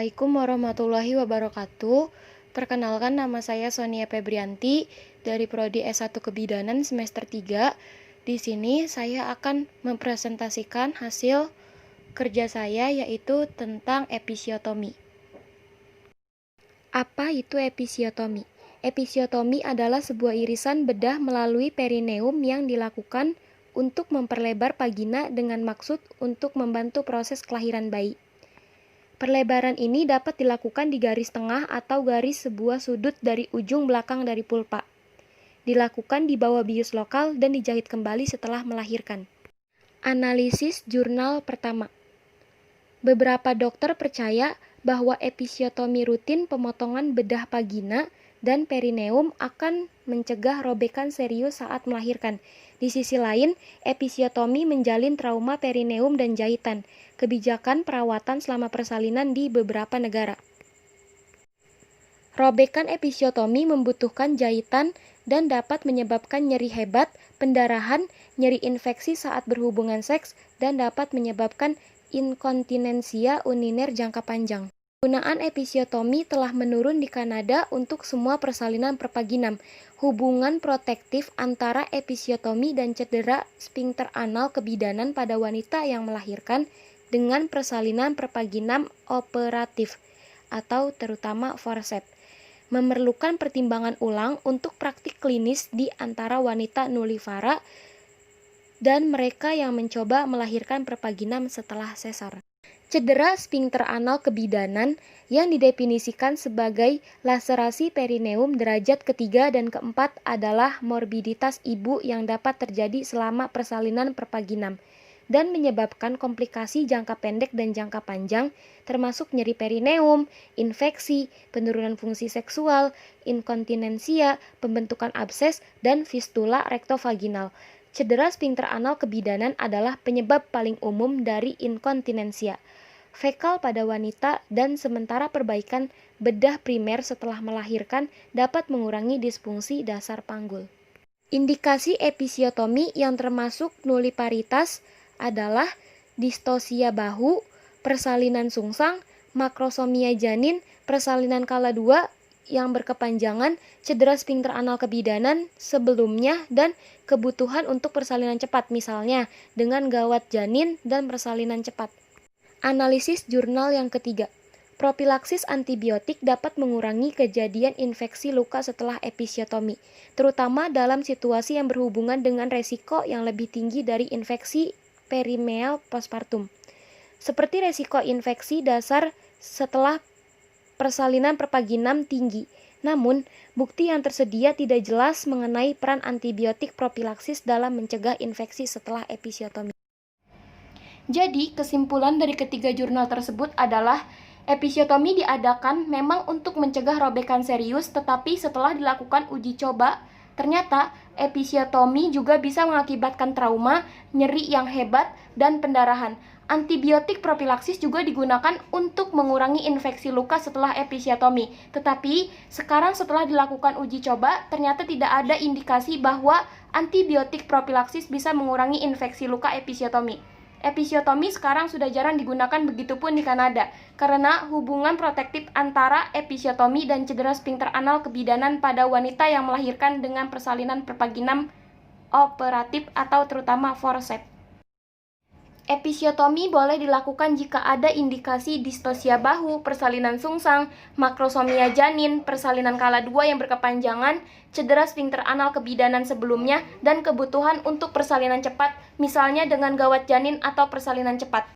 Assalamualaikum warahmatullahi wabarakatuh. Perkenalkan, nama saya Sonia Febrianti dari Prodi S1 Kebidanan semester 3. Di sini saya akan mempresentasikan hasil kerja saya, yaitu tentang episiotomi. Apa itu episiotomi? Episiotomi adalah sebuah irisan bedah melalui perineum yang dilakukan untuk memperlebar vagina dengan maksud untuk membantu proses kelahiran bayi. Perlebaran ini dapat dilakukan di garis tengah atau garis sebuah sudut dari ujung belakang dari pulpa. Dilakukan di bawah bius lokal dan dijahit kembali setelah melahirkan. Analisis jurnal pertama. Beberapa dokter percaya bahwa episiotomi rutin pemotongan bedah vagina dan perineum akan mencegah robekan serius saat melahirkan. Di sisi lain, episiotomi menjalin trauma perineum dan jahitan. Kebijakan perawatan selama persalinan di beberapa negara. Robekan episiotomi membutuhkan jahitan dan dapat menyebabkan nyeri hebat, pendarahan, nyeri infeksi saat berhubungan seks, dan dapat menyebabkan inkontinensia uriner jangka panjang. Penggunaan episiotomi telah menurun di Kanada untuk semua persalinan pervaginam. Hubungan protektif antara episiotomi dan cedera sphincter anal kebidanan pada wanita yang melahirkan dengan persalinan pervaginam operatif atau terutama forceps memerlukan pertimbangan ulang untuk praktik klinis di antara wanita nullivara dan mereka yang mencoba melahirkan pervaginam setelah sesar. Cedera sphincter anal kebidanan yang didefinisikan sebagai laserasi perineum derajat ketiga dan keempat adalah morbiditas ibu yang dapat terjadi selama persalinan pervaginam dan menyebabkan komplikasi jangka pendek dan jangka panjang, termasuk nyeri perineum, infeksi, penurunan fungsi seksual, inkontinensia, pembentukan abses, dan fistula rektovaginal. Cedera sphincter anal kebidanan adalah penyebab paling umum dari inkontinensia fekal pada wanita, dan sementara perbaikan bedah primer setelah melahirkan dapat mengurangi disfungsi dasar panggul. Indikasi episiotomi yang termasuk nulliparitas adalah distosia bahu, persalinan sungsang, makrosomia janin, persalinan kala 2 yang berkepanjangan, cedera sphincter anal kebidanan sebelumnya, dan kebutuhan untuk persalinan cepat, misalnya dengan gawat janin dan persalinan cepat. Analisis jurnal yang ketiga. Profilaksis antibiotik dapat mengurangi kejadian infeksi luka setelah episiotomi, terutama dalam situasi yang berhubungan dengan resiko yang lebih tinggi dari infeksi perineal postpartum, seperti resiko infeksi dasar setelah persalinan pervaginam tinggi. Namun, bukti yang tersedia tidak jelas mengenai peran antibiotik profilaksis dalam mencegah infeksi setelah episiotomi. Jadi, kesimpulan dari ketiga jurnal tersebut adalah episiotomi diadakan memang untuk mencegah robekan serius, tetapi setelah dilakukan uji coba, ternyata episiotomi juga bisa mengakibatkan trauma, nyeri yang hebat, dan pendarahan. Antibiotik profilaksis juga digunakan untuk mengurangi infeksi luka setelah episiotomi. Tetapi, sekarang setelah dilakukan uji coba, ternyata tidak ada indikasi bahwa antibiotik profilaksis bisa mengurangi infeksi luka episiotomi. Episiotomi sekarang sudah jarang digunakan, begitupun di Kanada, karena hubungan protektif antara episiotomi dan cedera sphincter anal kebidanan pada wanita yang melahirkan dengan persalinan pervaginam operatif atau terutama forceps. Episiotomi boleh dilakukan jika ada indikasi distosia bahu, persalinan sungsang, makrosomia janin, persalinan kala 2 yang berkepanjangan, cedera sphincter anal kebidanan sebelumnya, dan kebutuhan untuk persalinan cepat, misalnya dengan gawat janin atau persalinan cepat.